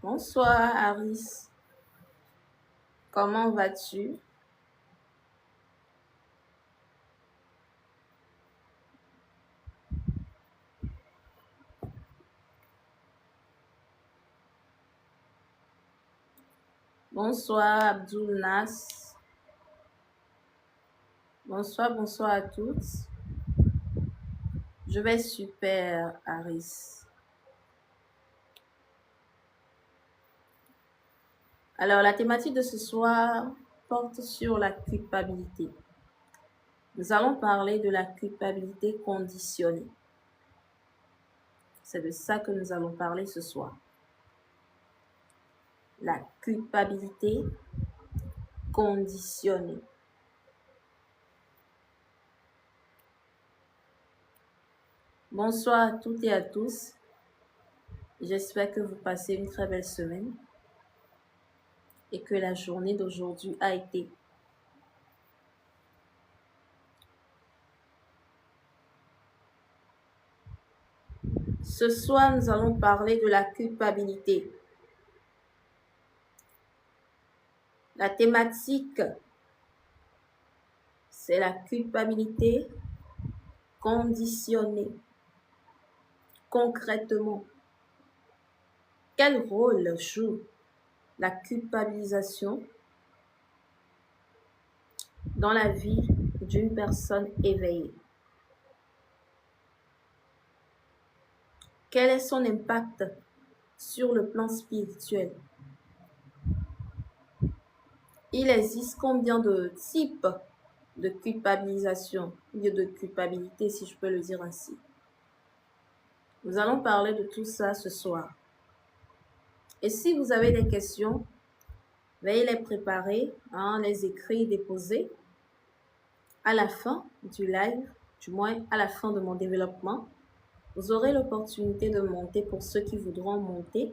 Bonsoir Aris, comment vas-tu? Bonsoir Abdul Nas. Bonsoir à toutes. Je vais super Aris. Alors la thématique de ce soir porte sur la culpabilité. Nous allons parler de la culpabilité conditionnée. C'est de ça que nous allons parler ce soir. La culpabilité conditionnée. Bonsoir à toutes et à tous. J'espère que vous passez une très belle semaine et que la journée d'aujourd'hui a été. Ce soir, nous allons parler de la culpabilité. La thématique, c'est la culpabilité conditionnée. Concrètement, quel rôle joue la culpabilisation dans la vie d'une personne éveillée? Quel est son impact sur le plan spirituel? Il existe combien de types de culpabilisation, ou de culpabilité si je peux le dire ainsi? Nous allons parler de tout ça ce soir. Et si vous avez des questions, veuillez les préparer, les écrire, déposer à la fin du live, du moins à la fin de mon développement. Vous aurez l'opportunité de monter pour ceux qui voudront monter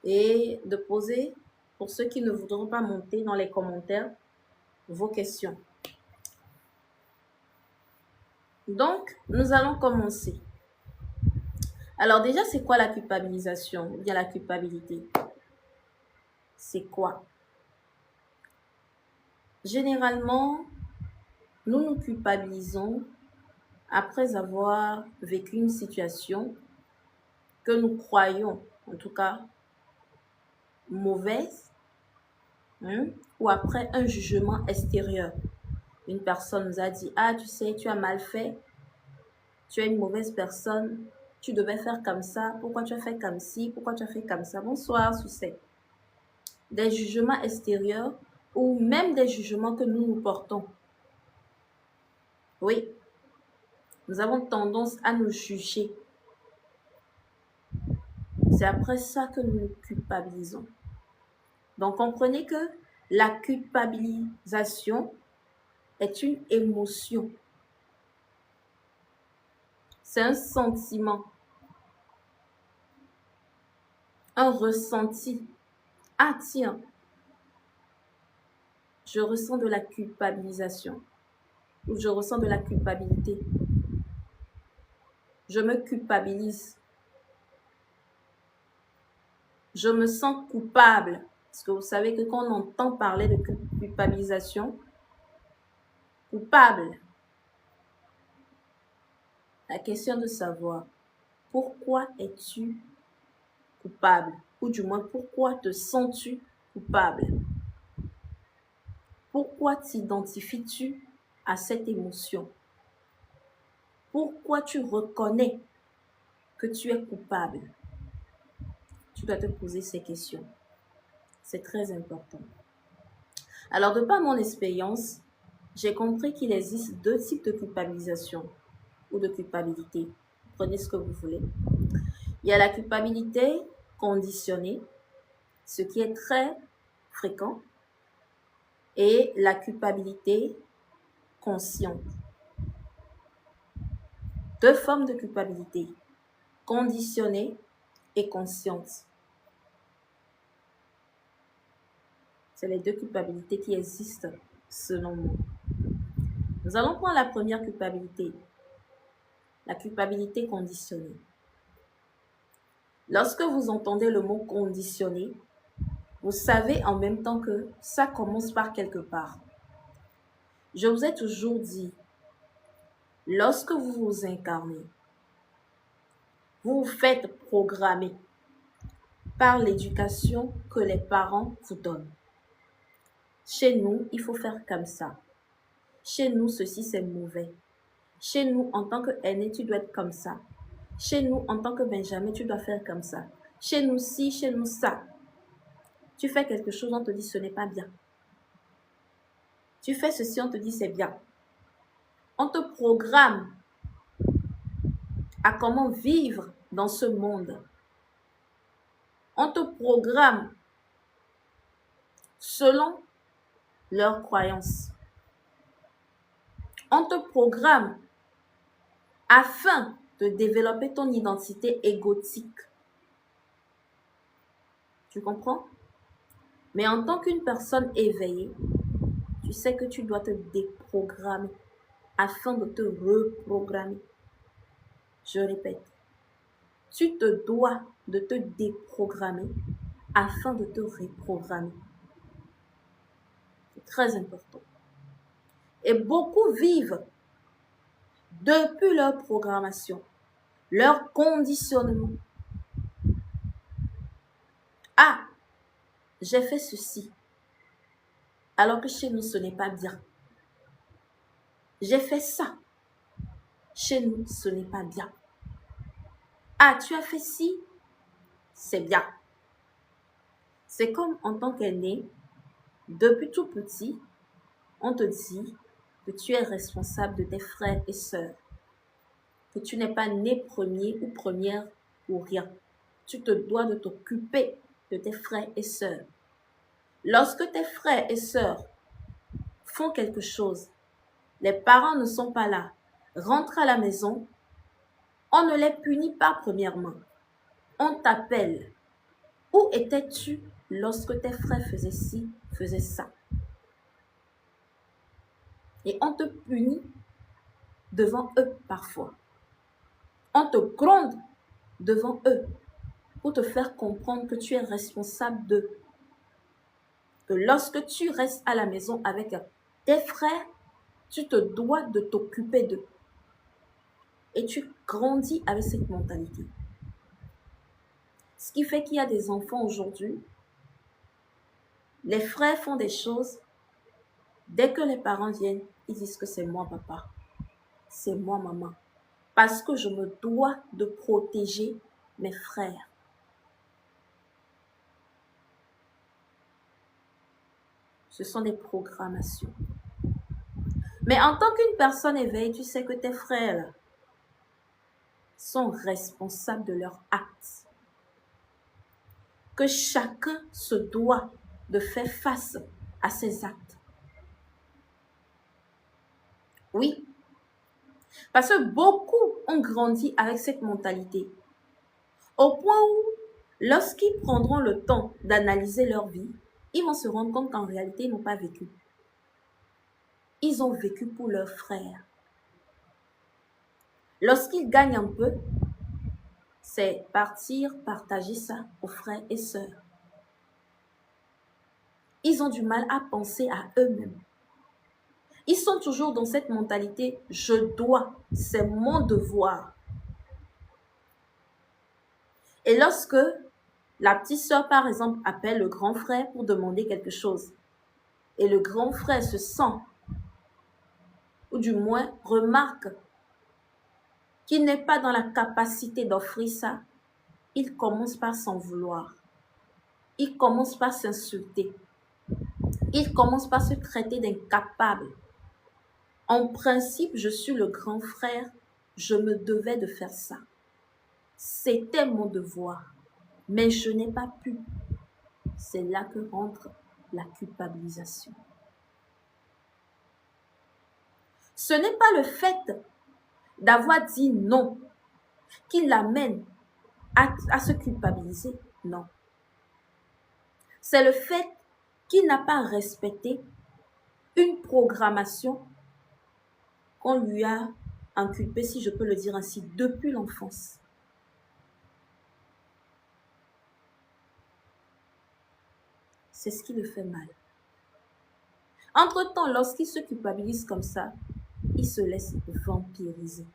et de poser pour ceux qui ne voudront pas monter dans les commentaires vos questions. Donc, nous allons commencer. Alors déjà, c'est quoi la culpabilisation ou bien la culpabilité? C'est quoi? Généralement, nous nous culpabilisons après avoir vécu une situation que nous croyons, en tout cas, mauvaise, ou après un jugement extérieur. Une personne nous a dit, ah, tu sais, tu as mal fait, tu es une mauvaise personne, tu devais faire comme ça, pourquoi tu as fait comme ci, pourquoi tu as fait comme ça? Bonsoir, Soucet. Des jugements extérieurs ou même des jugements que nous nous portons. Oui, nous avons tendance à nous juger. C'est après ça que nous nous culpabilisons. Donc, comprenez que la culpabilisation est une émotion. C'est un sentiment, un ressenti. Ah tiens, je ressens de la culpabilisation ou je ressens de la culpabilité. Je me culpabilise. Je me sens coupable. Parce que vous savez que quand on entend parler de culpabilisation, coupable, la question de savoir pourquoi es-tu coupable? Ou du moins, pourquoi te sens-tu coupable? Pourquoi t'identifies-tu à cette émotion? Pourquoi tu reconnais que tu es coupable? Tu dois te poser ces questions. C'est très important. Alors, de par mon expérience, j'ai compris qu'il existe deux types de culpabilisation ou de culpabilité. Prenez ce que vous voulez. Il y a la culpabilité conditionnée, ce qui est très fréquent, et la culpabilité consciente. Deux formes de culpabilité, conditionnée et consciente. C'est les deux culpabilités qui existent selon moi. Nous allons prendre la première culpabilité, la culpabilité conditionnée. Lorsque vous entendez le mot conditionné, vous savez en même temps que ça commence par quelque part. Je vous ai toujours dit, lorsque vous vous incarnez, vous vous faites programmer par l'éducation que les parents vous donnent. Chez nous, il faut faire comme ça. Chez nous, ceci c'est mauvais. Chez nous, en tant qu'aîné, tu dois être comme ça. Chez nous, en tant que Benjamin, tu dois faire comme ça. Chez nous, ci, chez nous, ça. Tu fais quelque chose, on te dit ce n'est pas bien. Tu fais ceci, on te dit c'est bien. On te programme à comment vivre dans ce monde. On te programme selon leurs croyances. On te programme afin de développer ton identité égotique. Tu comprends? Mais en tant qu'une personne éveillée, tu sais que tu dois te déprogrammer afin de te reprogrammer. Je répète, tu te dois de te déprogrammer afin de te reprogrammer. C'est très important. Et beaucoup vivent depuis leur programmation, leur conditionnement. Ah, j'ai fait ceci, alors que chez nous, ce n'est pas bien. J'ai fait ça, chez nous, ce n'est pas bien. Ah, tu as fait ci, c'est bien. C'est comme en tant qu'aîné, depuis tout petit, on te dit que tu es responsable de tes frères et sœurs, que tu n'es pas né premier ou première pour rien. Tu te dois de t'occuper de tes frères et sœurs. Lorsque tes frères et sœurs font quelque chose, les parents ne sont pas là, rentrent à la maison, on ne les punit pas premièrement. On t'appelle. Où étais-tu lorsque tes frères faisaient ci, faisaient ça? Et on te punit devant eux parfois. On te gronde devant eux pour te faire comprendre que tu es responsable d'eux. Que lorsque tu restes à la maison avec tes frères, tu te dois de t'occuper d'eux. Et tu grandis avec cette mentalité. Ce qui fait qu'il y a des enfants aujourd'hui, les frères font des choses, dès que les parents viennent, ils disent que c'est moi papa, c'est moi maman. Parce que je me dois de protéger mes frères. Ce sont des programmations. Mais en tant qu'une personne éveillée, tu sais que tes frères sont responsables de leurs actes. Que chacun se doit de faire face à ses actes. Oui. Parce que beaucoup ont grandi avec cette mentalité. Au point où, lorsqu'ils prendront le temps d'analyser leur vie, ils vont se rendre compte qu'en réalité, ils n'ont pas vécu. Ils ont vécu pour leurs frères. Lorsqu'ils gagnent un peu, c'est partir partager ça aux frères et sœurs. Ils ont du mal à penser à eux-mêmes. Ils sont toujours dans cette mentalité, je dois, c'est mon devoir. Et lorsque la petite sœur, par exemple, appelle le grand frère pour demander quelque chose, et le grand frère se sent, ou du moins remarque, qu'il n'est pas dans la capacité d'offrir ça, il commence par s'en vouloir. Il commence par s'insulter. Il commence par se traiter d'incapable. En principe, je suis le grand frère, je me devais de faire ça. C'était mon devoir, mais je n'ai pas pu. C'est là que rentre la culpabilisation. Ce n'est pas le fait d'avoir dit non qui l'amène à se culpabiliser, non. C'est le fait qu'il n'a pas respecté une programmation qu'on lui a inculpé, si je peux le dire ainsi, depuis l'enfance. C'est ce qui le fait mal. Entre-temps, lorsqu'il se culpabilise comme ça, il se laisse vampiriser.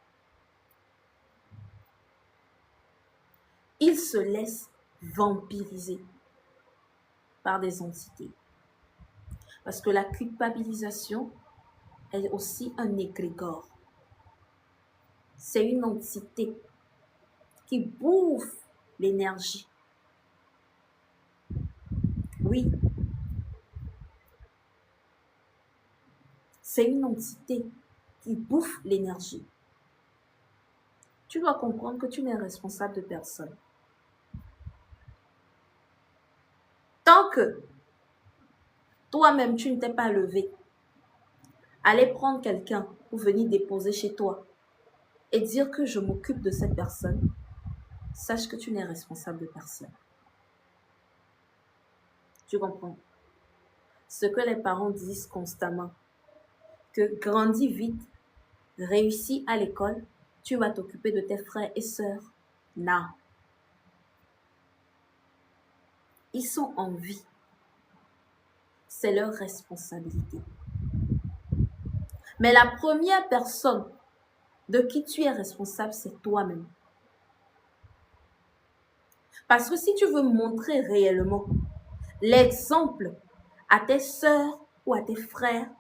Il se laisse vampiriser par des entités. Parce que la culpabilisation est aussi un égrégore. C'est une entité qui bouffe l'énergie. Oui. C'est une entité qui bouffe l'énergie. Tu dois comprendre que tu n'es responsable de personne. Tant que toi-même, tu ne t'es pas levé, aller prendre quelqu'un pour venir déposer chez toi et dire que je m'occupe de cette personne, sache que tu n'es responsable de personne. Tu comprends? Ce que les parents disent constamment, que grandis vite, réussis à l'école, tu vas t'occuper de tes frères et sœurs. Non. Ils sont en vie. C'est leur responsabilité. Mais la première personne de qui tu es responsable, c'est toi-même. Parce que si tu veux montrer réellement l'exemple à tes sœurs ou à tes frères,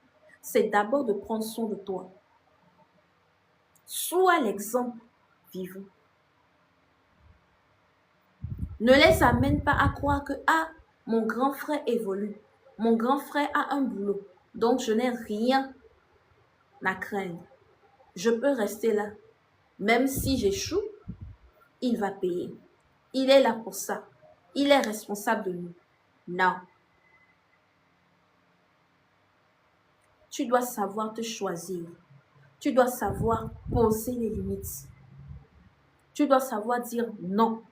c'est d'abord de prendre soin de toi. Sois l'exemple vivant. Ne les amène pas à croire que mon grand frère évolue, mon grand frère a un boulot, donc je n'ai rien à craindre. Je peux rester là. Même si j'échoue, il va payer. Il est là pour ça. Il est responsable de nous. Non. Tu dois savoir te choisir. Tu dois savoir poser les limites. Tu dois savoir dire non.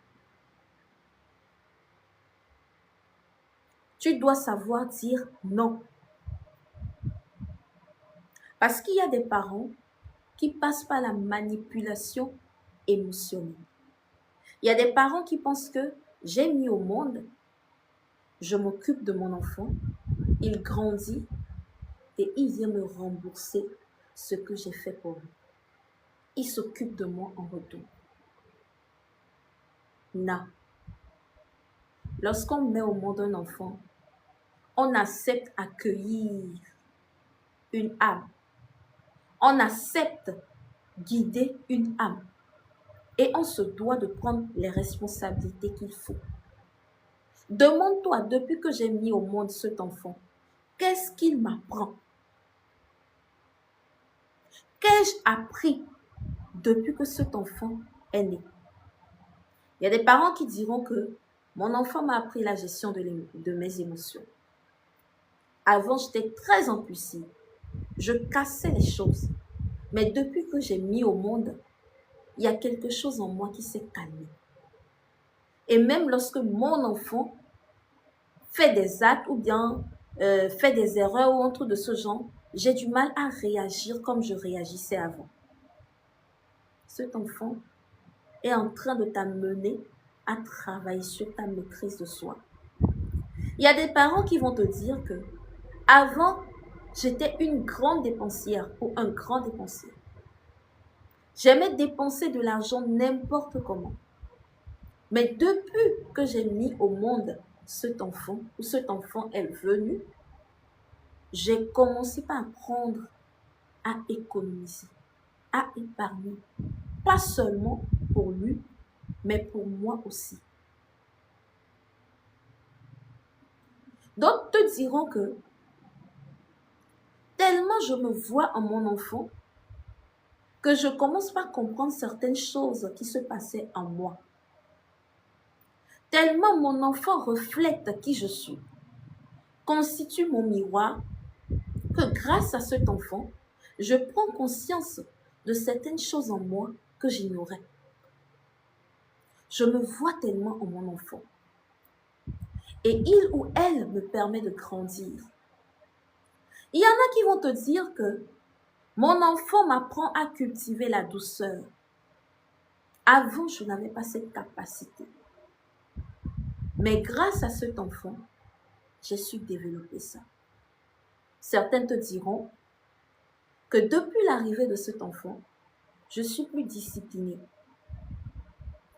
Tu dois savoir dire non. Parce qu'il y a des parents qui passent par la manipulation émotionnelle. Il y a des parents qui pensent que j'ai mis au monde, je m'occupe de mon enfant, il grandit et il vient me rembourser ce que j'ai fait pour lui. Il s'occupe de moi en retour. Non. Lorsqu'on met au monde un enfant, on accepte accueillir une âme. On accepte guider une âme. Et on se doit de prendre les responsabilités qu'il faut. Demande-toi, depuis que j'ai mis au monde cet enfant, qu'est-ce qu'il m'apprend? Qu'ai-je appris depuis que cet enfant est né? Il y a des parents qui diront que mon enfant m'a appris la gestion de mes émotions. Avant, j'étais très impulsive. Je cassais les choses. Mais depuis que j'ai mis au monde, il y a quelque chose en moi qui s'est calmé. Et même lorsque mon enfant fait des actes ou bien fait des erreurs ou un truc de ce genre, j'ai du mal à réagir comme je réagissais avant. Cet enfant est en train de t'amener à travailler sur ta maîtrise de soi. Il y a des parents qui vont te dire que avant, j'étais une grande dépensière ou un grand dépensier. J'aimais dépenser de l'argent n'importe comment. Mais depuis que j'ai mis au monde cet enfant, ou cet enfant est venu, j'ai commencé par apprendre à économiser, à épargner. Pas seulement pour lui, mais pour moi aussi. D'autres te diront que tellement je me vois en mon enfant que je commence par comprendre certaines choses qui se passaient en moi. Tellement mon enfant reflète qui je suis, constitue mon miroir, que grâce à cet enfant, je prends conscience de certaines choses en moi que j'ignorais. Je me vois tellement en mon enfant. Et il ou elle me permet de grandir. Il y en a qui vont te dire que Mon enfant m'apprend à cultiver la douceur. Avant, je n'avais pas cette capacité. Mais grâce à cet enfant, j'ai su développer ça. Certains te diront que depuis l'arrivée de cet enfant, je suis plus disciplinée.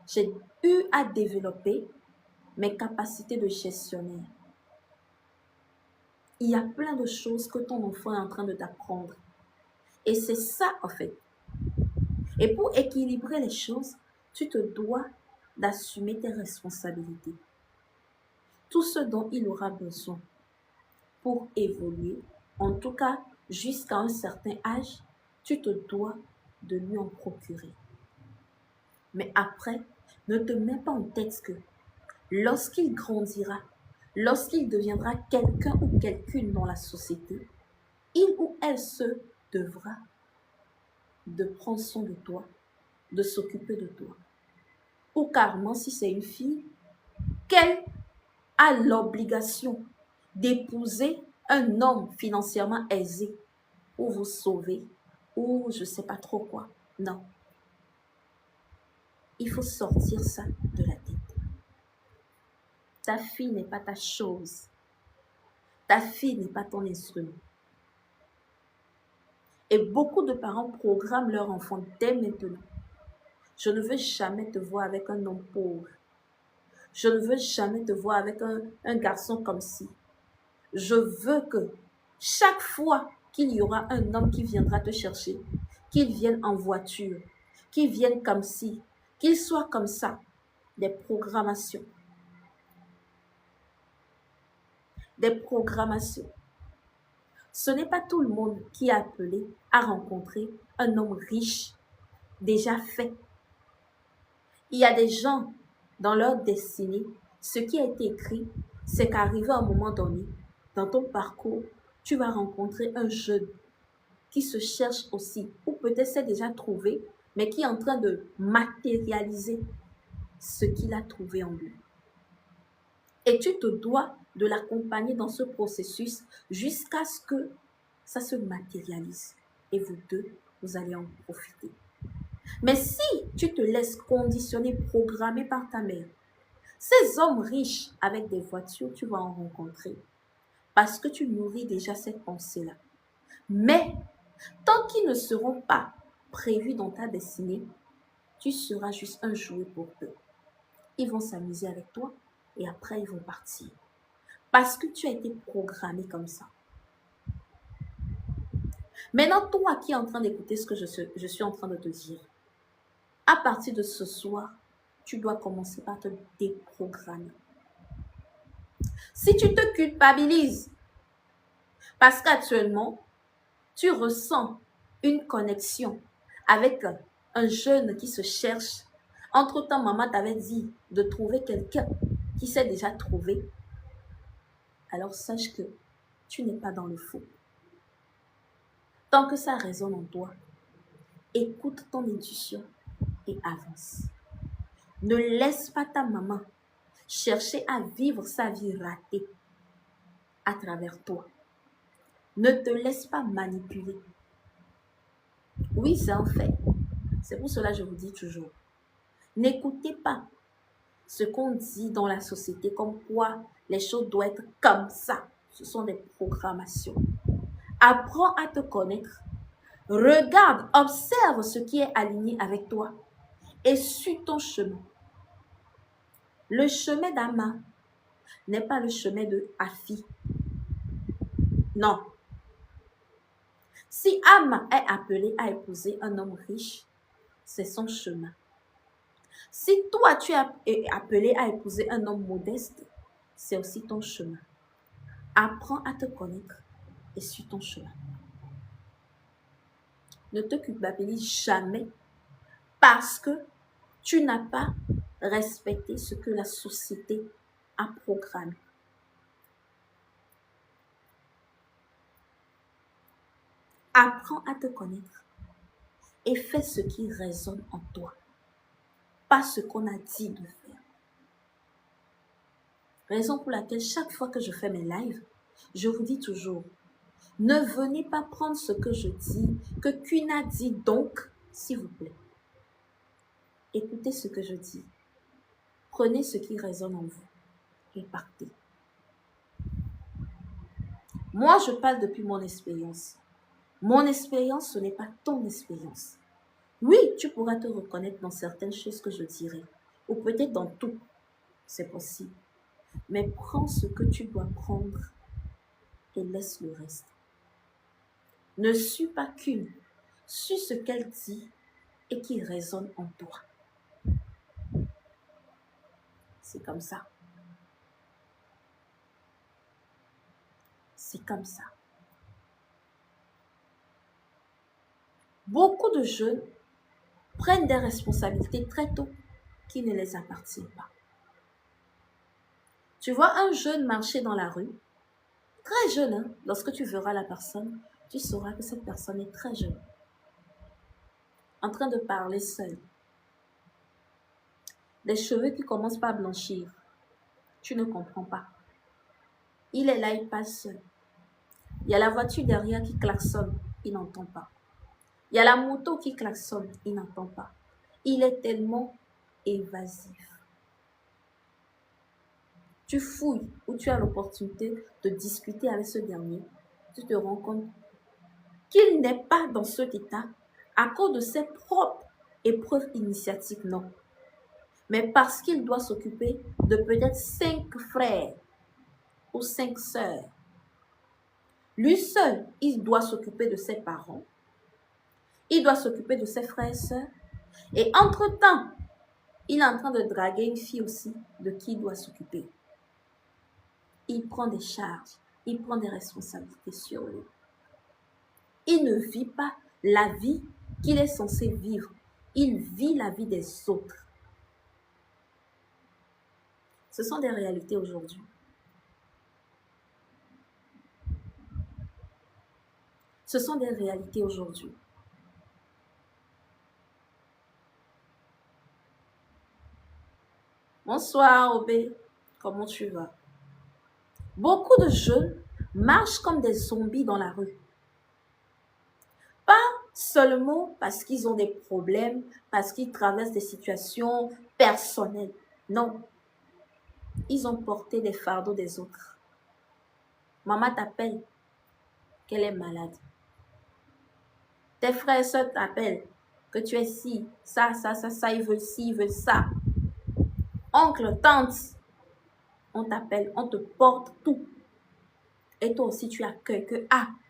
J'ai eu à développer mes capacités de gestionnaire. Il y a plein de choses que ton enfant est en train de t'apprendre. Et c'est ça, en fait. Et pour équilibrer les choses, tu te dois d'assumer tes responsabilités. Tout ce dont il aura besoin pour évoluer, en tout cas jusqu'à un certain âge, tu te dois de lui en procurer. Mais après, ne te mets pas en tête que lorsqu'il grandira, lorsqu'il deviendra quelqu'un ou quelqu'une dans la société, il ou elle se devra de prendre soin de toi, de s'occuper de toi. Ou carrément, si c'est une fille, qu'elle a l'obligation d'épouser un homme financièrement aisé pour vous sauver ou je ne sais pas trop quoi. Non. Il faut sortir ça de la tête. Ta fille n'est pas ta chose. Ta fille n'est pas ton instrument. Et beaucoup de parents programment leur enfant dès maintenant. Je ne veux jamais te voir avec un homme pauvre. Je ne veux jamais te voir avec un garçon comme ci. Je veux que chaque fois qu'il y aura un homme qui viendra te chercher, qu'il vienne en voiture, qu'il vienne comme ci, qu'il soit comme ça. Des programmations. Des programmations. Ce n'est pas tout le monde qui est appelé à rencontrer un homme riche, déjà fait. Il y a des gens dans leur destinée, ce qui a été écrit, c'est qu'arrivé à un moment donné, dans ton parcours, tu vas rencontrer un jeune qui se cherche aussi, ou peut-être s'est déjà trouvé, mais qui est en train de matérialiser ce qu'il a trouvé en lui. Et tu te dois de l'accompagner dans ce processus jusqu'à ce que ça se matérialise. Et vous deux, vous allez en profiter. Mais si tu te laisses conditionner, programmer par ta mère, ces hommes riches avec des voitures, tu vas en rencontrer. Parce que tu nourris déjà cette pensée-là. Mais tant qu'ils ne seront pas prévus dans ta destinée, tu seras juste un jouet pour eux. Ils vont s'amuser avec toi et après ils vont partir. Parce que tu as été programmé comme ça. Maintenant, toi qui es en train d'écouter ce que je suis en train de te dire, à partir de ce soir, tu dois commencer par te déprogrammer. Si tu te culpabilises, parce qu'actuellement, tu ressens une connexion avec un jeune qui se cherche, entre-temps, maman t'avait dit de trouver quelqu'un qui s'est déjà trouvé, alors sache que tu n'es pas dans le faux. Tant que ça résonne en toi, écoute ton intuition et avance. Ne laisse pas ta maman chercher à vivre sa vie ratée à travers toi. Ne te laisse pas manipuler. Oui, c'est un fait. C'est pour cela que je vous dis toujours. N'écoutez pas ce qu'on dit dans la société comme quoi les choses doivent être comme ça. Ce sont des programmations. Apprends à te connaître. Regarde, observe ce qui est aligné avec toi et suis ton chemin. Le chemin d'Ama n'est pas le chemin de Afi. Non. Si Ama est appelée à épouser un homme riche, c'est son chemin. Si toi, tu es appelé à épouser un homme modeste, c'est aussi ton chemin. Apprends à te connaître et suis ton chemin. Ne te culpabilise jamais parce que tu n'as pas respecté ce que la société a programmé. Apprends à te connaître et fais ce qui résonne en toi, pas ce qu'on a dit de faire. Raison pour laquelle chaque fois que je fais mes lives, je vous dis toujours, Ne venez pas prendre ce que je dis, que Kuna dit donc, s'il vous plaît. Écoutez ce que je dis. Prenez ce qui résonne en vous et partez. Moi, je parle depuis mon expérience. Mon expérience, ce n'est pas ton expérience. Oui, tu pourras te reconnaître dans certaines choses que je dirais, ou peut-être dans tout. C'est possible. Mais prends ce que tu dois prendre et laisse le reste. Ne suis pas qu'une. Suis ce qu'elle dit et qui résonne en toi. C'est comme ça. C'est comme ça. Beaucoup de jeunes prennent des responsabilités très tôt qui ne les appartiennent pas. Tu vois un jeune marcher dans la rue, très jeune, hein? Lorsque tu verras la personne, tu sauras que cette personne est très jeune, en train de parler seul. Des cheveux qui commencent par blanchir. Tu ne comprends pas. Il est là, il passe seul. Il y a la voiture derrière qui klaxonne, il n'entend pas. Il y a la moto qui klaxonne, il n'entend pas. Il est tellement évasif. Tu fouilles ou tu as l'opportunité de discuter avec ce dernier. Tu te rends compte qu'il n'est pas dans cet état à cause de ses propres épreuves initiatiques, non. Mais parce qu'il doit s'occuper de peut-être 5 frères ou 5 sœurs. Lui seul, il doit s'occuper de ses parents. Il doit s'occuper de ses frères et sœurs. Et entre-temps, il est en train de draguer une fille aussi de qui il doit s'occuper. Il prend des charges, il prend des responsabilités sur lui. Il ne vit pas la vie qu'il est censé vivre. Il vit la vie des autres. Ce sont des réalités aujourd'hui. Ce sont des réalités aujourd'hui. Bonsoir, Obé. Comment tu vas? Beaucoup de jeunes marchent comme des zombies dans la rue. Pas seulement parce qu'ils ont des problèmes, parce qu'ils traversent des situations personnelles. Non. Ils ont porté les fardeaux des autres. Maman t'appelle qu'elle est malade. Tes frères et soeurs t'appellent que tu es ci, ça, ils veulent ci, ils veulent ça. Oncle, tante, on t'appelle, on te porte tout. Et toi aussi, tu accueilles que,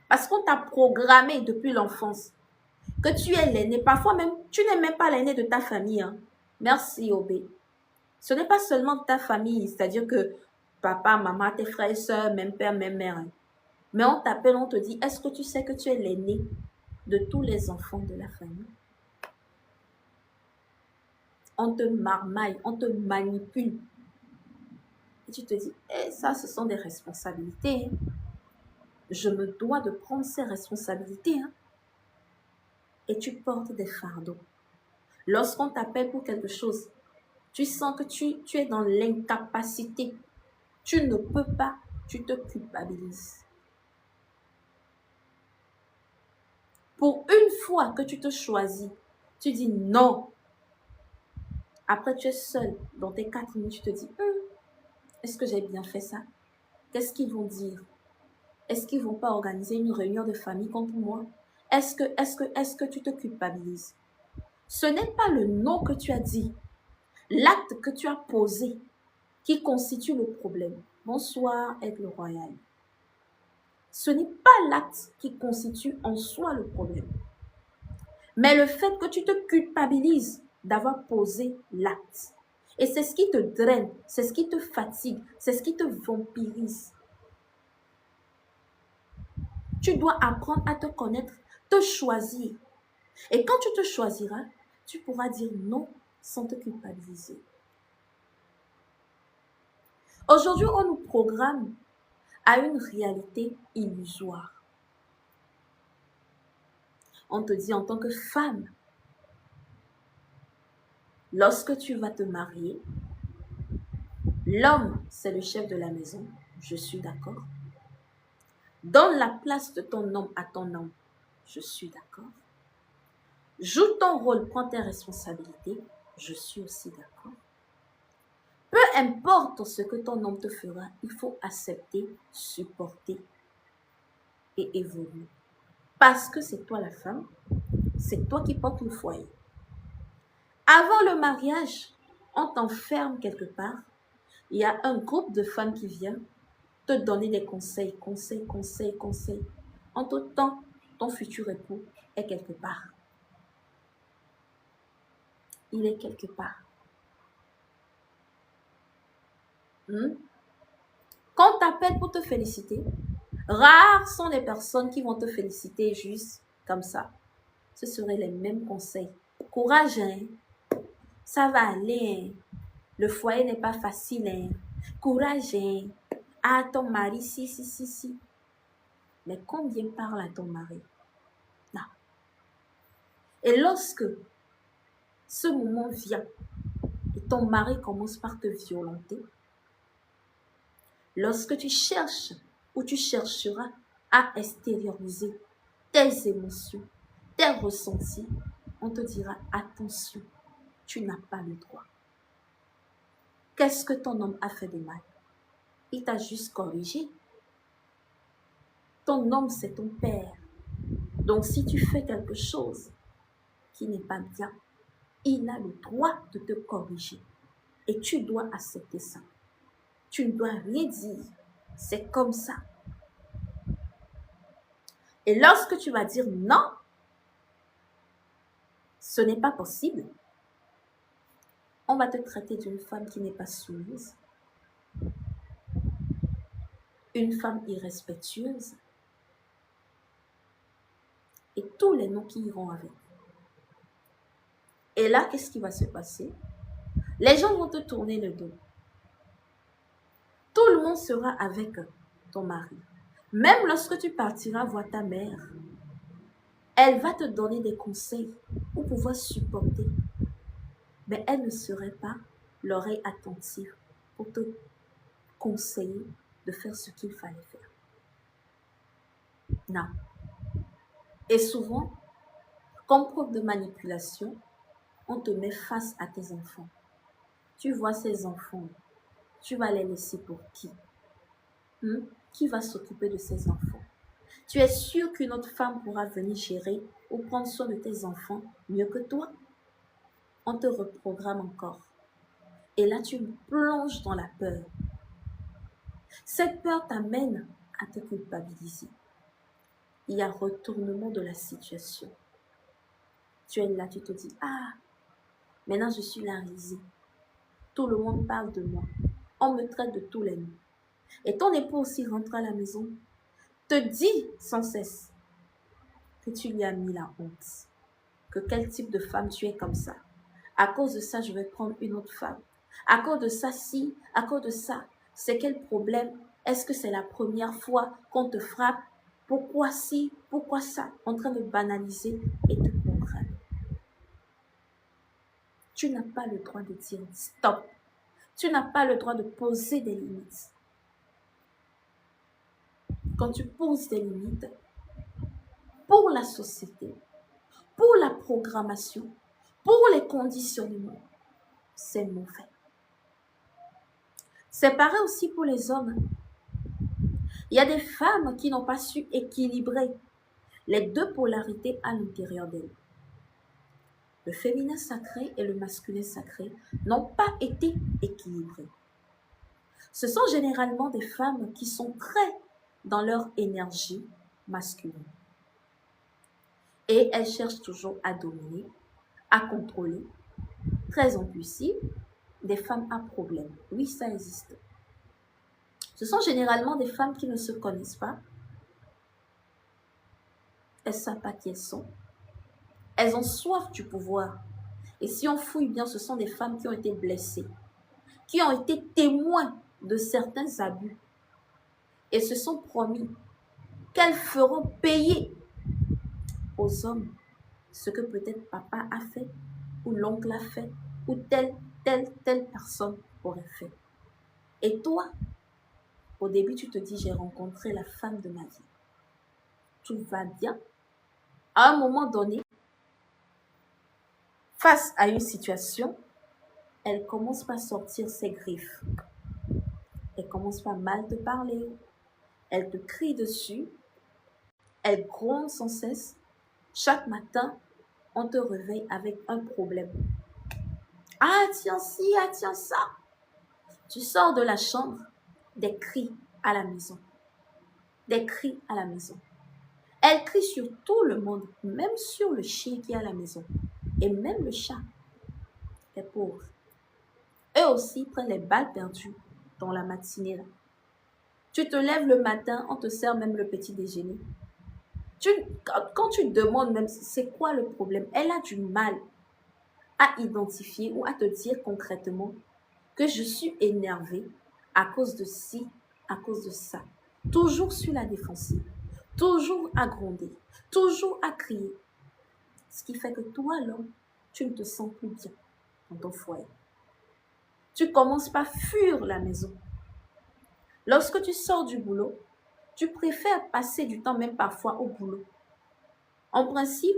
parce qu'on t'a programmé depuis l'enfance que tu es l'aîné. Parfois même, tu n'es même pas l'aîné de ta famille. Hein. Merci, Obé. Ce n'est pas seulement de ta famille, c'est-à-dire que papa, maman, tes frères et soeurs, même père, même mère. Hein. Mais on t'appelle, on te dit, est-ce que tu sais que tu es l'aîné de tous les enfants de la famille? On te marmaille, on te manipule. Et tu te dis, ça, ce sont des responsabilités. Hein. Je me dois de prendre ces responsabilités. Hein. Et tu portes des fardeaux. Lorsqu'on t'appelle pour quelque chose, tu sens que tu es dans l'incapacité. Tu ne peux pas, tu te culpabilises. Pour une fois que tu te choisis, tu dis non. Après, tu es seul dans tes 4 minutes, tu te dis, est-ce que j'ai bien fait ça? Qu'est-ce qu'ils vont dire? Est-ce qu'ils ne vont pas organiser une réunion de famille contre moi? Est-ce que tu te culpabilises? Ce n'est pas le non que tu as dit, l'acte que tu as posé qui constitue le problème. Bonsoir, Aigle Royal. Ce n'est pas l'acte qui constitue en soi le problème, mais le fait que tu te culpabilises d'avoir posé l'acte. Et c'est ce qui te draine, c'est ce qui te fatigue, c'est ce qui te vampirise. Tu dois apprendre à te connaître, te choisir. Et quand tu te choisiras, tu pourras dire non sans te culpabiliser. Aujourd'hui, on nous programme à une réalité illusoire. On te dit en tant que femme, lorsque tu vas te marier, l'homme, c'est le chef de la maison, je suis d'accord. Donne la place de ton homme à ton homme. Je suis d'accord. Joue ton rôle, prends tes responsabilités. Je suis aussi d'accord. Peu importe ce que ton homme te fera, il faut accepter, supporter et évoluer. Parce que c'est toi la femme, c'est toi qui portes le foyer. Avant le mariage, on t'enferme quelque part. Il y a un groupe de femmes qui vient te donner des conseils. Entre-temps, ton futur époux est quelque part. Il est quelque part. Quand on t'appelle pour te féliciter, rares sont les personnes qui vont te féliciter juste comme ça. Ce seraient les mêmes conseils. Courage, hein? Ça va aller. Hein? Le foyer n'est pas facile. Hein? Courage. Hein? Ah, ton mari, si. Mais combien parle à ton mari? Non. Et lorsque ce moment vient et ton mari commence par te violenter, lorsque tu cherches ou tu chercheras à extérioriser tes émotions, tes ressentis, on te dira attention, tu n'as pas le droit. Qu'est-ce que ton homme a fait de mal? Il t'a juste corrigé. Ton homme, c'est ton père. Donc, si tu fais quelque chose qui n'est pas bien, il a le droit de te corriger. Et tu dois accepter ça. Tu ne dois rien dire. C'est comme ça. Et lorsque tu vas dire non, ce n'est pas possible, on va te traiter d'une femme qui n'est pas soumise, une femme irrespectueuse, et tous les noms qui iront avec. Et là, qu'est-ce qui va se passer? Les gens vont te tourner le dos. Tout le monde sera avec ton mari. Même lorsque tu partiras voir ta mère, elle va te donner des conseils pour pouvoir supporter. Mais elle ne serait pas l'oreille attentive pour te conseiller de faire ce qu'il fallait faire. Non. Et souvent, comme preuve de manipulation, on te met face à tes enfants. Tu vois ces enfants, tu vas les laisser pour qui? Qui va s'occuper de ces enfants? Tu es sûr qu'une autre femme pourra venir gérer ou prendre soin de tes enfants mieux que toi? On te reprogramme encore. Et là, tu plonges dans la peur. Cette peur t'amène à te culpabiliser. Il y a retournement de la situation. Tu es là, tu te dis, ah, maintenant je suis la risée. Tout le monde parle de moi. On me traite de tous les noms. Et ton époux aussi rentre à la maison, te dit sans cesse que tu lui as mis la honte. Que quel type de femme tu es comme ça. À cause de ça, je vais prendre une autre femme. À cause de ça, si, à cause de ça, c'est quel problème? Est-ce que c'est la première fois qu'on te frappe? Pourquoi si? Pourquoi ça? En train de banaliser et te programmer. Tu n'as pas le droit de dire stop. Tu n'as pas le droit de poser des limites. Quand tu poses des limites, pour la société, pour la programmation, pour les conditionnements, c'est mauvais. C'est pareil aussi pour les hommes. Il y a des femmes qui n'ont pas su équilibrer les deux polarités à l'intérieur d'elles. Le féminin sacré et le masculin sacré n'ont pas été équilibrés. Ce sont généralement des femmes qui sont très dans leur énergie masculine. Et elles cherchent toujours à dominer, à contrôler, très impulsives, des femmes à problème. Oui, ça existe. Ce sont généralement des femmes qui ne se connaissent pas. Elles ne savent pas qui elles sont. Elles ont soif du pouvoir. Et si on fouille bien, ce sont des femmes qui ont été blessées, qui ont été témoins de certains abus. Et se sont promis qu'elles feront payer aux hommes ce que peut-être papa a fait, ou l'oncle a fait, ou telle personne aurait fait. Et toi, au début, tu te dis, j'ai rencontré la femme de ma vie. tout va bien. À un moment donné, face à une situation, elle commence par sortir ses griffes. Elle commence par mal te parler. Elle te crie dessus. Elle gronde sans cesse. Chaque matin, on te réveille avec un problème. Ah, tiens ci, ah, tiens ça. Tu sors de la chambre, des cris à la maison. Des cris à la maison. Elle crie sur tout le monde, même sur le chien qui est à la maison. Et même le chat. Les pauvres. Eux aussi prennent les balles perdues dans la matinée. Là. Tu te lèves le matin, on te sert même le petit déjeuner. Quand tu demandes même c'est quoi le problème, elle a du mal à identifier ou à te dire concrètement que je suis énervée à cause de ci, à cause de ça. Toujours sur la défensive, toujours à gronder, toujours à crier. Ce qui fait que toi, l'homme, tu ne te sens plus bien dans ton foyer. Tu commences par fuir la maison. Lorsque tu sors du boulot, tu préfères passer du temps même parfois au boulot. En principe,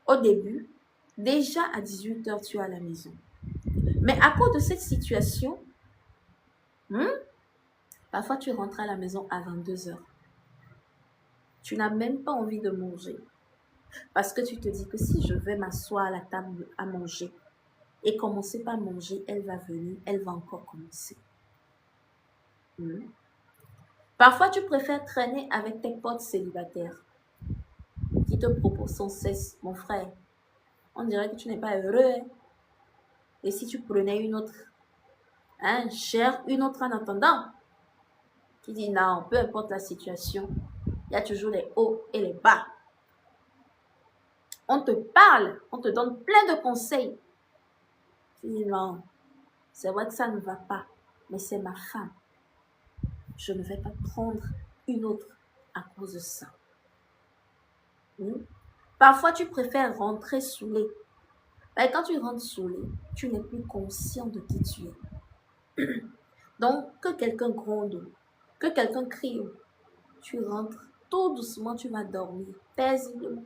au début, déjà à 18h, tu es à la maison. Mais à cause de cette situation, parfois tu rentres à la maison à 22h. Tu n'as même pas envie de manger. Parce que tu te dis que si je vais m'asseoir à la table à manger et commencer par manger, elle va venir, elle va encore commencer. Parfois, tu préfères traîner avec tes potes célibataires qui te proposent sans cesse, mon frère. On dirait que tu n'es pas heureux. Hein? Et si tu prenais une autre, cher une autre en attendant, qui dit non, peu importe la situation, il y a toujours les hauts et les bas. On te parle, on te donne plein de conseils. Tu dis non, c'est vrai que ça ne va pas, mais c'est ma femme. Je ne vais pas prendre une autre à cause de ça. Parfois, tu préfères rentrer saoulé. Et quand tu rentres saoulé, tu n'es plus conscient de qui tu es. Donc, que quelqu'un gronde, que quelqu'un crie, tu rentres tout doucement, tu vas dormir paisiblement.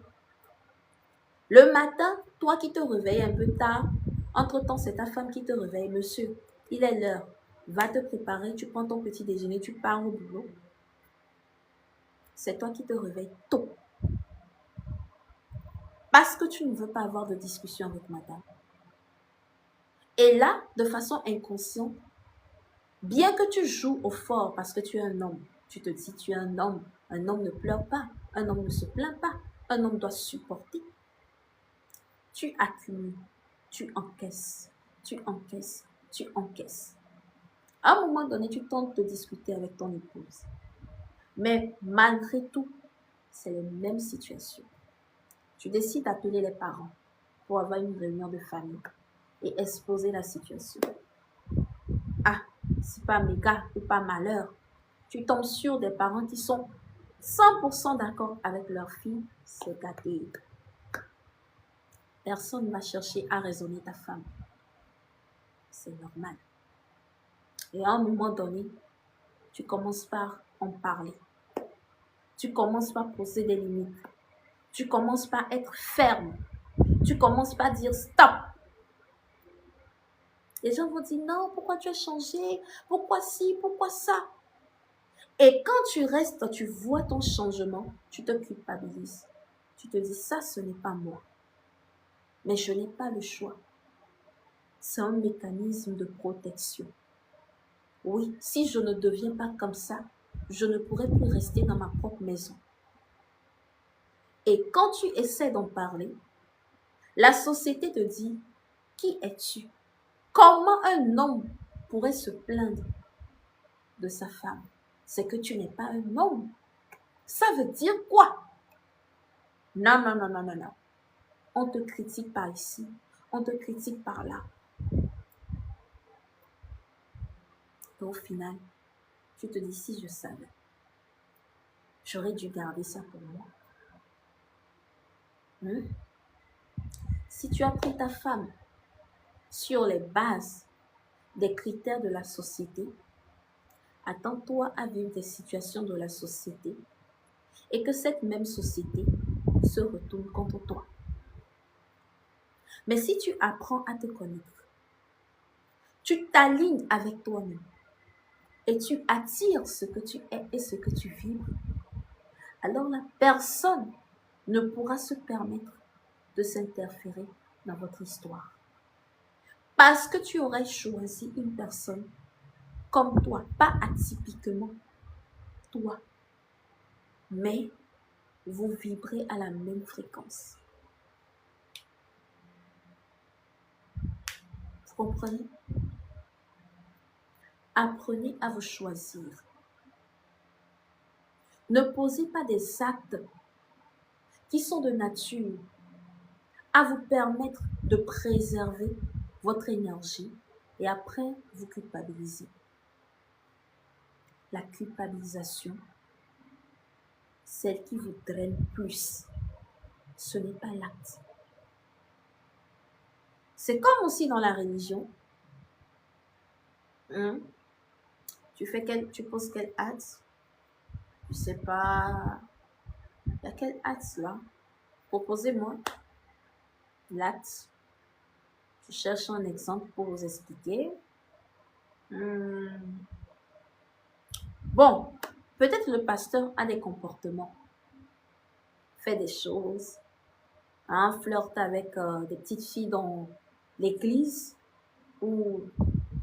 Le matin, toi qui te réveilles un peu tard, entre-temps, c'est ta femme qui te réveille. Monsieur, il est l'heure. Va te préparer, tu prends ton petit déjeuner, tu pars au boulot. C'est toi qui te réveilles tôt. Parce que tu ne veux pas avoir de discussion avec madame. Et là, de façon inconsciente, bien que tu joues au fort parce que tu es un homme, tu te dis tu es un homme ne pleure pas, un homme ne se plaint pas, un homme doit supporter. Tu accumules, tu encaisses, tu encaisses, tu encaisses. À un moment donné, tu tentes de discuter avec ton épouse. Mais malgré tout, c'est la même situation. Tu décides d'appeler les parents pour avoir une réunion de famille et exposer la situation. Ah, si pas méga ou pas malheur, tu tombes sur des parents qui sont 100% d'accord avec leur fille, c'est gâté. Personne ne va chercher à raisonner ta femme. C'est normal. Et à un moment donné, tu commences par en parler. Tu commences par poser des limites. Tu commences par être ferme. Tu commences par dire stop. Les gens vont dire non, pourquoi tu as changé? Pourquoi ci, pourquoi ça? Et quand tu restes, tu vois ton changement, tu te culpabilises. Tu te dis ça, ce n'est pas moi. Mais je n'ai pas le choix. C'est un mécanisme de protection. Oui, si je ne deviens pas comme ça, je ne pourrai plus rester dans ma propre maison. Et quand tu essaies d'en parler, la société te dit, qui es-tu? Comment un homme pourrait se plaindre de sa femme? C'est que tu n'es pas un homme. Ça veut dire quoi? Non, non, non, non, non, non. On te critique par ici, on te critique par là. Et au final, tu te dis, si je savais, j'aurais dû garder ça pour moi. Si tu as pris ta femme sur les bases des critères de la société, attends-toi à vivre des situations de la société et que cette même société se retourne contre toi. Mais si tu apprends à te connaître, tu t'alignes avec toi-même et tu attires ce que tu es et ce que tu vibres, alors la personne ne pourra se permettre de s'interférer dans votre histoire. Parce que tu aurais choisi une personne comme toi, pas atypiquement toi, mais vous vibrez à la même fréquence. Vous comprenez? Apprenez à vous choisir. Ne posez pas des actes qui sont de nature à vous permettre de préserver votre énergie et après vous culpabiliser. La culpabilisation, celle qui vous draine plus, ce n'est pas l'acte. C'est comme aussi dans la religion. Tu poses quel acte? Je sais pas. Il y a quel acte là? Proposez-moi l'acte. Je cherche un exemple pour vous expliquer. Bon, peut-être le pasteur a des comportements, fait des choses, flirte avec des petites filles dans l'église ou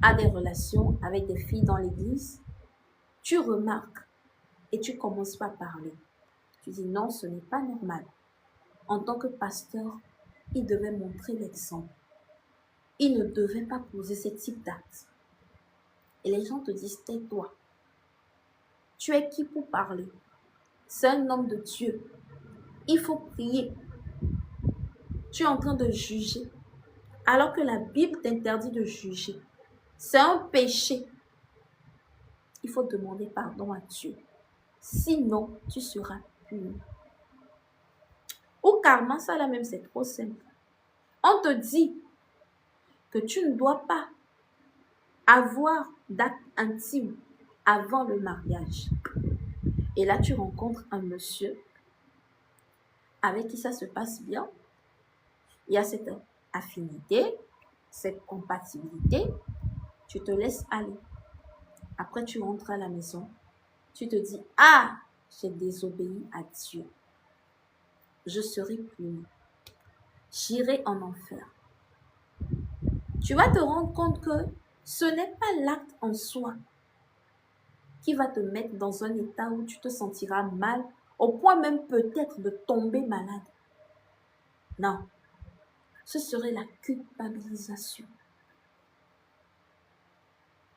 a des relations avec des filles dans l'église. Tu remarques et tu commences pas à parler. Tu dis non, ce n'est pas normal. En tant que pasteur, il devait montrer l'exemple. Il ne devait pas poser ce type d'acte. Et les gens te disent, tais-toi. Tu es qui pour parler? C'est un homme de Dieu. Il faut prier. Tu es en train de juger. Alors que la Bible t'interdit de juger. C'est un péché. Il faut demander pardon à Dieu. Sinon, tu seras puni. Ou carrément, ça là même, c'est trop simple. On te dit que tu ne dois pas avoir d'acte intime avant le mariage. Et là, tu rencontres un monsieur avec qui ça se passe bien. Il y a cette affinité, cette compatibilité. Tu te laisses aller. Après, tu rentres à la maison. Tu te dis, ah, j'ai désobéi à Dieu. Je serai puni. J'irai en enfer. Tu vas te rendre compte que ce n'est pas l'acte en soi qui va te mettre dans un état où tu te sentiras mal, au point même peut-être de tomber malade. Non, ce serait la culpabilisation.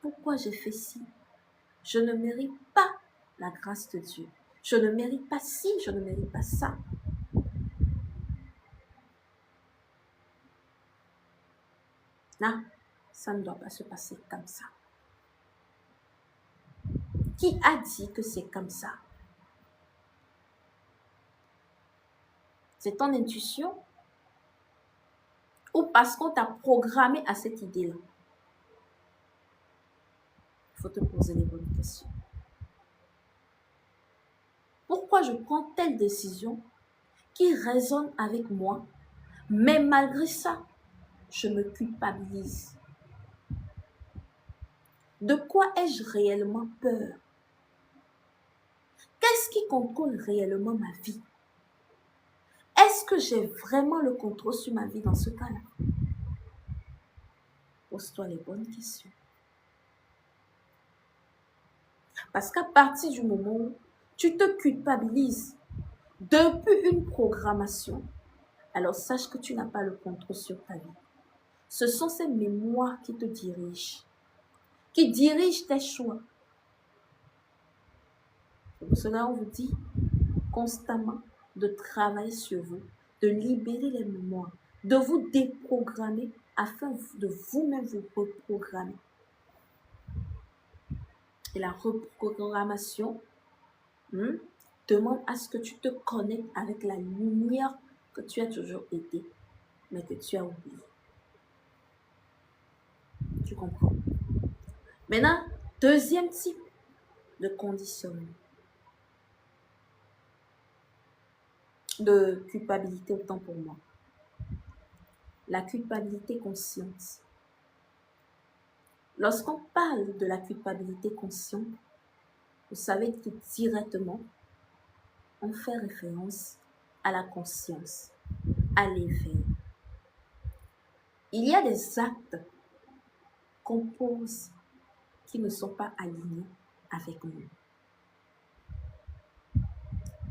Pourquoi j'ai fait ci? Je ne mérite pas la grâce de Dieu. Je ne mérite pas ci, je ne mérite pas ça. Non, ça ne doit pas se passer comme ça. Qui a dit que c'est comme ça? C'est ton intuition? Ou parce qu'on t'a programmé à cette idée-là? Il faut te poser les bonnes questions. Pourquoi je prends telle décision qui résonne avec moi, mais malgré ça, je me culpabilise? De quoi ai-je réellement peur? Qu'est-ce qui contrôle réellement ma vie? Est-ce que j'ai vraiment le contrôle sur ma vie dans ce cas-là? Pose-toi les bonnes questions. Parce qu'à partir du moment où tu te culpabilises depuis une programmation, alors sache que tu n'as pas le contrôle sur ta vie. Ce sont ces mémoires qui te dirigent, qui dirigent tes choix. C'est pour cela on vous dit constamment de travailler sur vous, de libérer les mémoires, de vous déprogrammer afin de vous-même vous reprogrammer. Et la reprogrammation demande à ce que tu te connectes avec la lumière que tu as toujours été, mais que tu as oublié. Tu comprends? Maintenant, deuxième type de conditionnement. de culpabilité autant pour moi. La culpabilité consciente. Lorsqu'on parle de la culpabilité consciente, vous savez que directement, on fait référence à la conscience, à l'éveil. Il y a des actes qu'on pose qui ne sont pas alignés avec nous.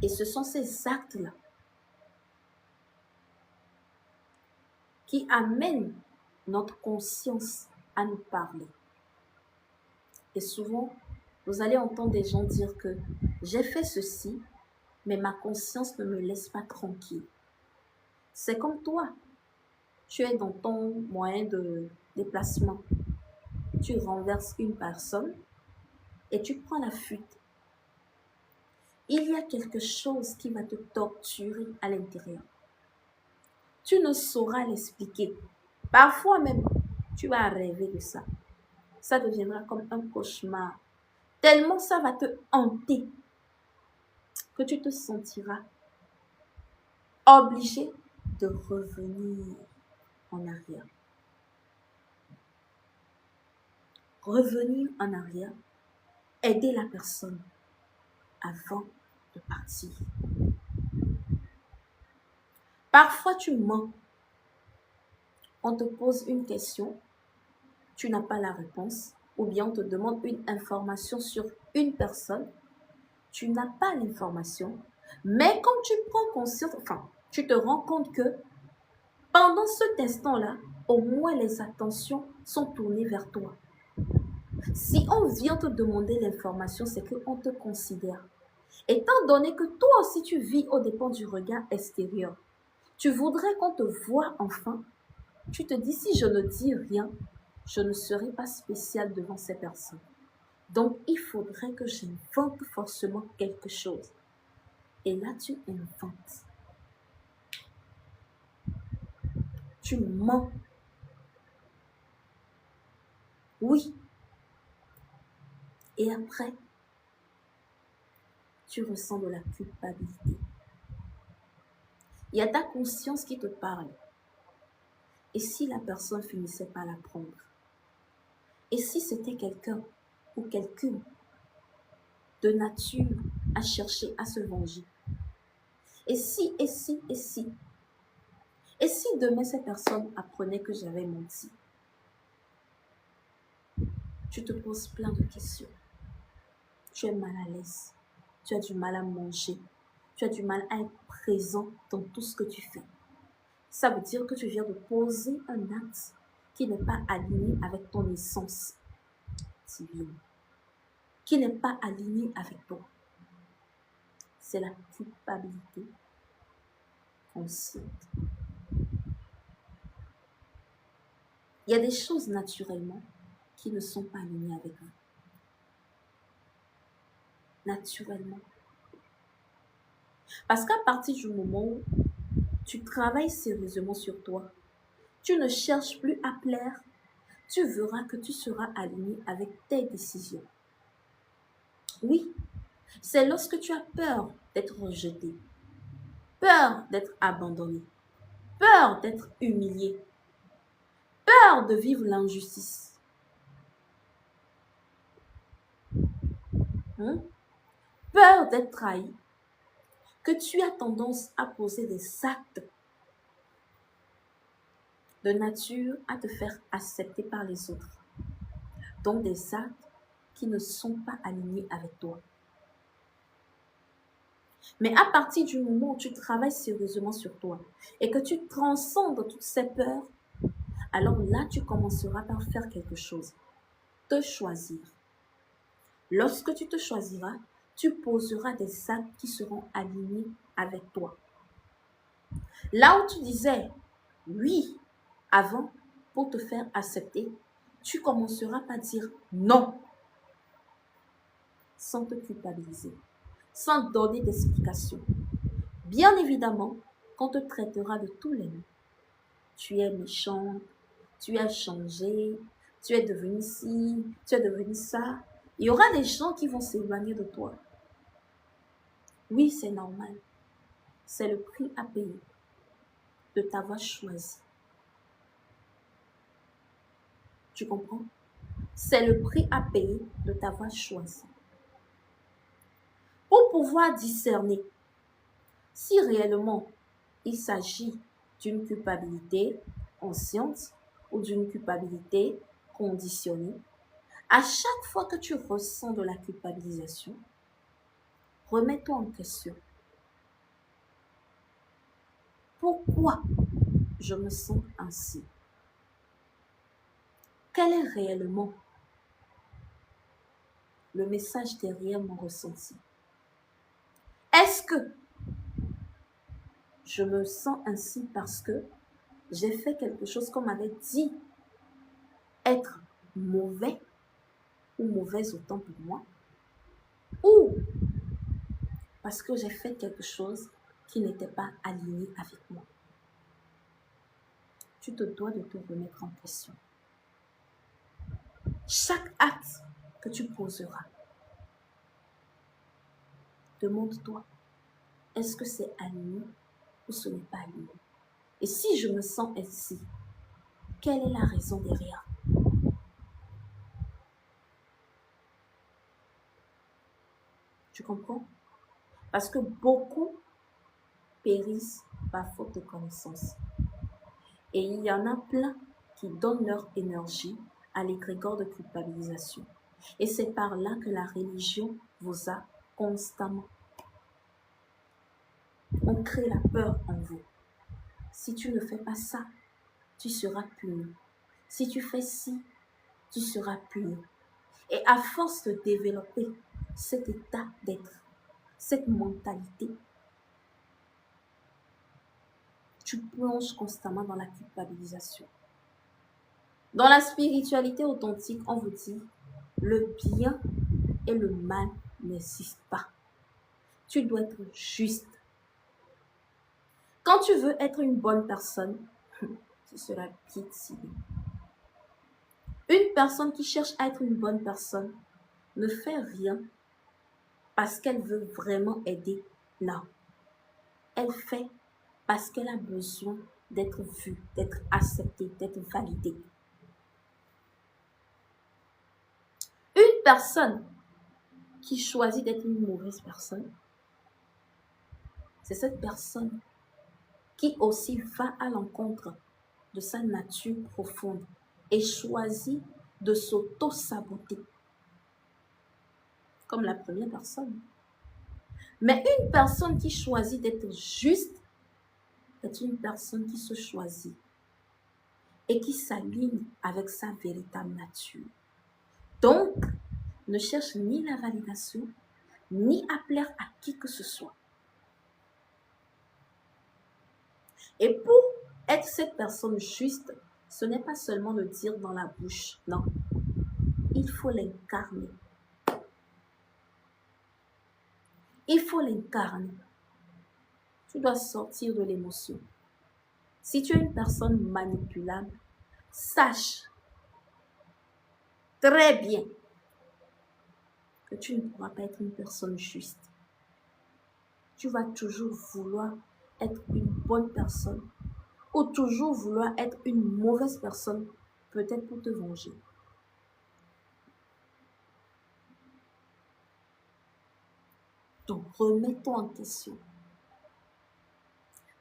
Et ce sont ces actes-là qui amènent notre conscience à nous parler. Et souvent, vous allez entendre des gens dire que j'ai fait ceci, mais ma conscience ne me laisse pas tranquille. C'est comme toi. Tu es dans ton moyen de déplacement. Tu renverses une personne et tu prends la fuite. Il y a quelque chose qui va te torturer à l'intérieur. Tu ne sauras l'expliquer. Parfois même, tu vas rêver de ça. Ça deviendra comme un cauchemar. Tellement ça va te hanter que tu te sentiras obligé de revenir en arrière. Revenir en arrière, aider la personne avant de partir. Parfois, tu mens. On te pose une question, tu n'as pas la réponse, ou bien on te demande une information sur une personne, tu n'as pas l'information, mais quand tu prends conscience, tu te rends compte que pendant cet instant-là, au moins les attentions sont tournées vers toi. Si on vient te demander l'information, c'est qu'on te considère. Étant donné que toi aussi tu vis au dépend du regard extérieur, tu voudrais qu'on te voie enfin. Tu te dis, si je ne dis rien, je ne serai pas spécial devant ces personnes. Donc, il faudrait que j'invente forcément quelque chose. Et là, tu inventes. Tu mens. Oui. Et après, tu ressens de la culpabilité. Il y a ta conscience qui te parle. Et si la personne finissait par la prendre? Et si c'était quelqu'un ou quelqu'une de nature à chercher à se venger? Et si? Et si demain cette personne apprenait que j'avais menti? Tu te poses plein de questions. Tu es mal à l'aise. Tu as du mal à manger. Tu as du mal à être présent dans tout ce que tu fais. Ça veut dire que tu viens de poser un acte qui n'est pas aligné avec ton essence divine, qui n'est pas aligné avec toi. C'est la culpabilité consciente. Il y a des choses naturellement qui ne sont pas alignées avec vous. Naturellement. Parce qu'à partir du moment où tu travailles sérieusement sur toi, tu ne cherches plus à plaire, tu verras que tu seras aligné avec tes décisions. Oui, c'est lorsque tu as peur d'être rejeté, peur d'être abandonné, peur d'être humilié, peur de vivre l'injustice. Peur d'être trahi, que tu as tendance à poser des actes de nature à te faire accepter par les autres. Donc des actes qui ne sont pas alignés avec toi. Mais à partir du moment où tu travailles sérieusement sur toi et que tu transcendes toutes ces peurs, alors là, tu commenceras par faire quelque chose. Te choisir. Lorsque tu te choisiras, tu poseras des actes qui seront alignés avec toi. Là où tu disais oui avant pour te faire accepter, tu commenceras par dire non sans te culpabiliser, sans donner d'explication. Bien évidemment, qu'on te traitera de tous les noms. Tu es méchant, tu as changé, tu es devenu ci, tu es devenu ça. Il y aura des gens qui vont s'éloigner de toi. Oui, c'est normal. c'est le prix à payer de t'avoir choisi. Tu comprends? C'est le prix à payer de t'avoir choisi. Pour pouvoir discerner si réellement il s'agit d'une culpabilité consciente ou d'une culpabilité conditionnée, à chaque fois que tu ressens de la culpabilisation, remets-toi en question. Pourquoi je me sens ainsi? Quel est réellement le message derrière mon ressenti? Est-ce que je me sens ainsi parce que j'ai fait quelque chose qu'on m'avait dit être mauvais ou mauvaise autant pour moi, ou parce que j'ai fait quelque chose qui n'était pas aligné avec moi? Tu te dois de te remettre en question. Chaque acte que tu poseras, demande-toi, est-ce que c'est aligné ou ce n'est pas aligné? Et si je me sens ainsi, quelle est la raison derrière? Tu comprends? Parce que beaucoup périssent par faute de connaissance. Et il y en a plein qui donnent leur énergie à l'égrégore de culpabilisation. Et c'est par là que la religion vous a constamment. On crée la peur en vous. Si tu ne fais pas ça, tu seras puni. Si tu fais ci, tu seras puni. Et à force de développer cet état d'être, cette mentalité, tu plonges constamment dans la culpabilisation. Dans la spiritualité authentique, on vous dit, le bien et le mal n'existent pas. Tu dois être juste. Quand tu veux être une bonne personne, tu seras pitié. Une personne qui cherche à être une bonne personne ne fait rien parce qu'elle veut vraiment aider. Non. Elle fait parce qu'elle a besoin d'être vue, d'être acceptée, d'être validée. Une personne qui choisit d'être une mauvaise personne, c'est cette personne qui aussi va à l'encontre de sa nature profonde et choisit de s'auto-saboter, comme la première personne. Mais une personne qui choisit d'être juste est une personne qui se choisit et qui s'aligne avec sa véritable nature. Donc, ne cherche ni la validation, ni à plaire à qui que ce soit. Et pour être cette personne juste, ce n'est pas seulement le dire dans la bouche, non. Il faut l'incarner. Il faut l'incarner. Tu dois sortir de l'émotion. Si tu es une personne manipulable, sache très bien que tu ne pourras pas être une personne juste. Tu vas toujours vouloir être une bonne personne ou toujours vouloir être une mauvaise personne, peut-être pour te venger. Donc, remets-toi en question.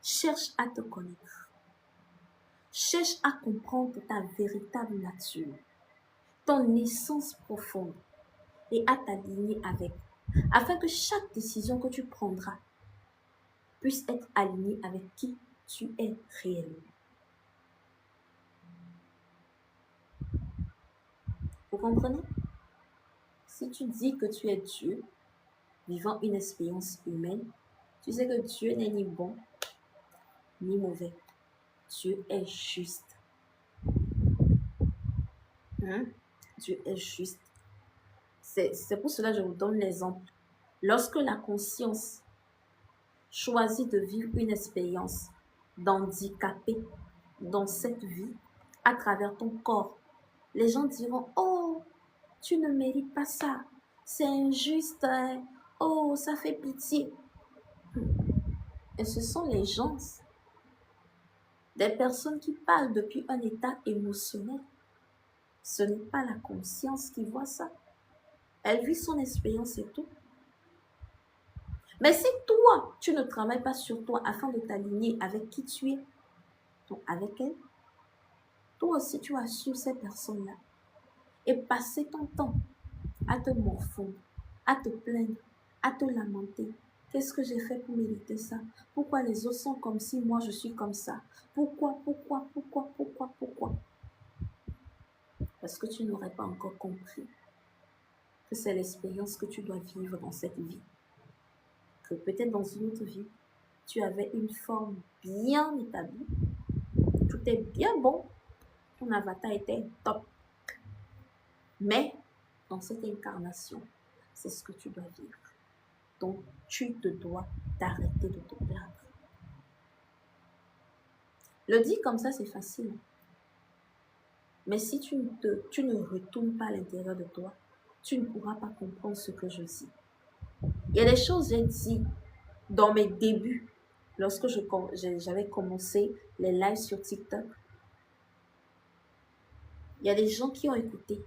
Cherche à te connaître. Cherche à comprendre ta véritable nature, ton essence profonde et à t'aligner avec, afin que chaque décision que tu prendras puisse être alignée avec qui tu es réellement. Vous comprenez? Si tu dis que tu es Dieu, vivant une expérience humaine, tu sais que Dieu n'est ni bon ni mauvais. Dieu est juste. Dieu est juste. C'est pour cela que je vous donne l'exemple. Lorsque la conscience choisit de vivre une expérience d'handicapé dans cette vie à travers ton corps, les gens diront, oh, tu ne mérites pas ça, c'est injuste, oh, ça fait pitié. Et ce sont les gens, des personnes qui parlent depuis un état émotionnel. Ce n'est pas la conscience qui voit ça. Elle vit son expérience et tout. Mais si toi, tu ne travailles pas sur toi afin de t'aligner avec qui tu es, donc avec elle, toi aussi tu vas suivre ces personnes-là et passer ton temps à te morfondre, à te plaindre, à te lamenter. Qu'est-ce que j'ai fait pour mériter ça? Pourquoi les autres sont comme si moi je suis comme ça? Pourquoi? Parce que tu n'aurais pas encore compris que c'est l'expérience que tu dois vivre dans cette vie. Que peut-être dans une autre vie, tu avais une forme bien établie, tout est bien bon, ton avatar était top. Mais dans cette incarnation, c'est ce que tu dois vivre. Donc, tu te dois d'arrêter de te plaindre. Le dire comme ça, c'est facile. Mais si tu ne retournes pas à l'intérieur de toi, tu ne pourras pas comprendre ce que je dis. Il y a des choses que j'ai dit dans mes débuts, lorsque j'avais commencé les lives sur TikTok. Il y a des gens qui ont écouté,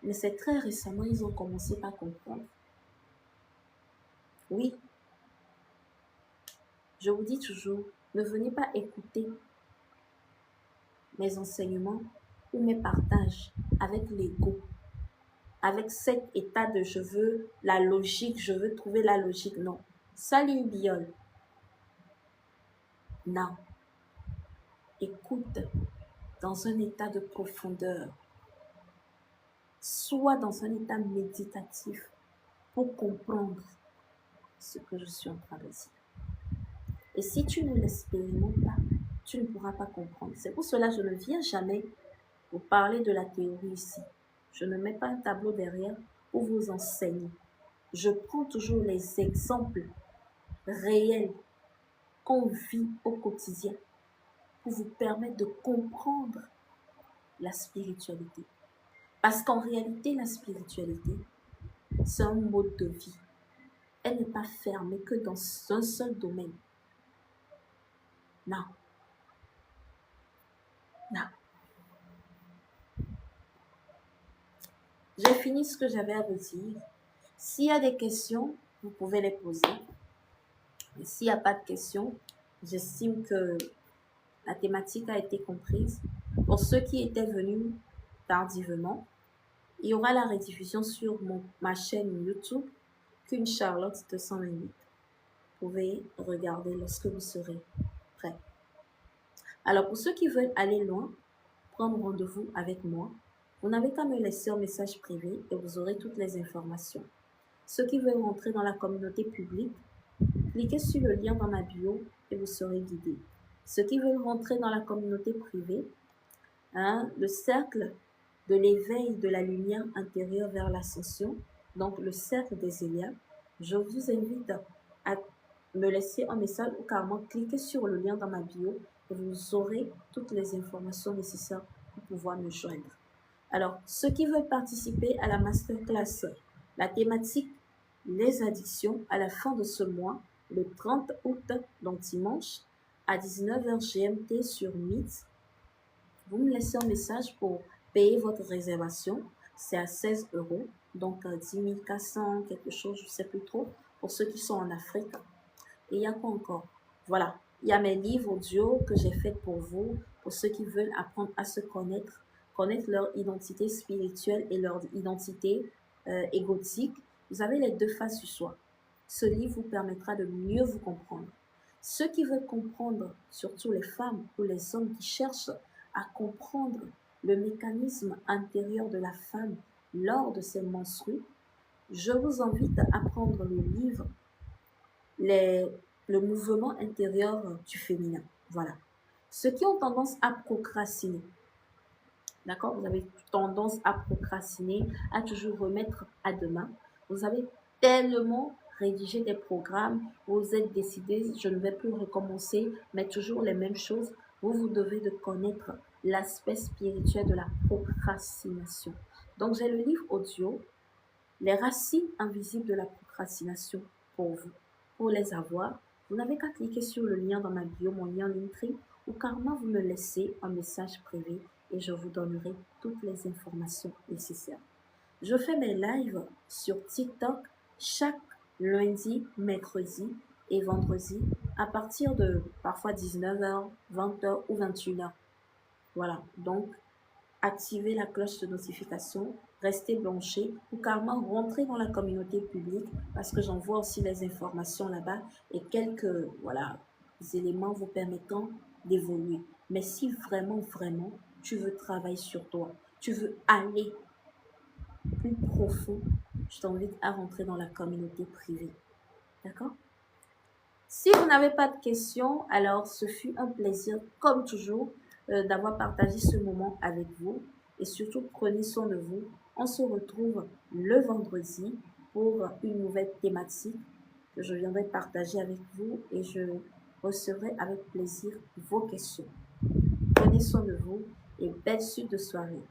mais c'est très récemment, ils ont commencé par comprendre. Oui, je vous dis toujours, ne venez pas écouter mes enseignements ou mes partages avec l'ego, avec cet état de je veux la logique, je veux trouver la logique. Non. Salut Biol. Non. Écoute dans un état de profondeur. Sois dans un état méditatif pour comprendre ce que je suis en train de dire. Et si tu ne l'expérimentes pas, tu ne pourras pas comprendre. C'est pour cela que je ne viens jamais vous parler de la théorie ici. Je ne mets pas un tableau derrière pour vous enseigner. Je prends toujours les exemples réels qu'on vit au quotidien pour vous permettre de comprendre la spiritualité. Parce qu'en réalité, la spiritualité, c'est un mode de vie. Elle n'est pas fermée que dans un seul domaine. Non. Non. J'ai fini ce que j'avais à vous dire. S'il y a des questions, vous pouvez les poser. Et s'il n'y a pas de questions, j'estime que la thématique a été comprise. Pour ceux qui étaient venus tardivement, il y aura la rediffusion sur ma chaîne YouTube, Queen Charlotte 228. Vous pouvez regarder lorsque vous serez prêts. Alors, pour ceux qui veulent aller loin, prendre rendez-vous avec moi, vous n'avez qu'à me laisser un message privé et vous aurez toutes les informations. Ceux qui veulent rentrer dans la communauté publique, cliquez sur le lien dans ma bio et vous serez guidés. Ceux qui veulent rentrer dans la communauté privée, le cercle de l'éveil de la lumière intérieure vers l'ascension, donc le cercle des Éliades, je vous invite à me laisser un message ou carrément cliquer sur le lien dans ma bio et vous aurez toutes les informations nécessaires pour pouvoir me joindre. Alors, ceux qui veulent participer à la masterclass, la thématique les addictions à la fin de ce mois, le 30 août, donc dimanche, à 19h GMT sur Meet, vous me laissez un message pour payer votre réservation. C'est à 16 €, donc 10 400, quelque chose, je ne sais plus trop, pour ceux qui sont en Afrique. Et il y a quoi encore? Voilà, il y a mes livres audio que j'ai faits pour vous, pour ceux qui veulent apprendre à se connaître leur identité spirituelle et leur identité égotique. Vous avez les deux faces du soi. Ce livre vous permettra de mieux vous comprendre. Ceux qui veulent comprendre, surtout les femmes ou les hommes qui cherchent à comprendre le mécanisme intérieur de la femme lors de ses menstrues, je vous invite à prendre le livre le mouvement intérieur du féminin. Voilà. Ceux qui ont tendance à procrastiner, d'accord? Vous avez tendance à procrastiner, à toujours remettre à demain. Vous avez tellement rédigé des programmes, vous êtes décidé, je ne vais plus recommencer, mais toujours les mêmes choses. Vous devez de connaître l'aspect spirituel de la procrastination. Donc, j'ai le livre audio, Les racines invisibles de la procrastination pour vous. Pour les avoir, Vous n'avez qu'à cliquer sur le lien dans ma bio, mon lien Linktree, ou carrément vous me laissez un message privé et je vous donnerai toutes les informations nécessaires. Je fais mes lives sur TikTok chaque lundi, mercredi et vendredi à partir de parfois 19h, 20h ou 21h. Voilà, donc activez la cloche de notification, restez branchés ou carrément rentrez dans la communauté publique parce que j'envoie aussi les informations là-bas et quelques éléments vous permettant d'évoluer. Mais si vraiment, tu veux travailler sur toi, tu veux aller plus profond, je t'invite à rentrer dans la communauté privée. D'accord? Si vous n'avez pas de questions, alors ce fut un plaisir, comme toujours, d'avoir partagé ce moment avec vous. Et surtout, prenez soin de vous. On se retrouve le vendredi pour une nouvelle thématique que je viendrai partager avec vous et je recevrai avec plaisir vos questions. Prenez soin de vous et belle suite de soirée.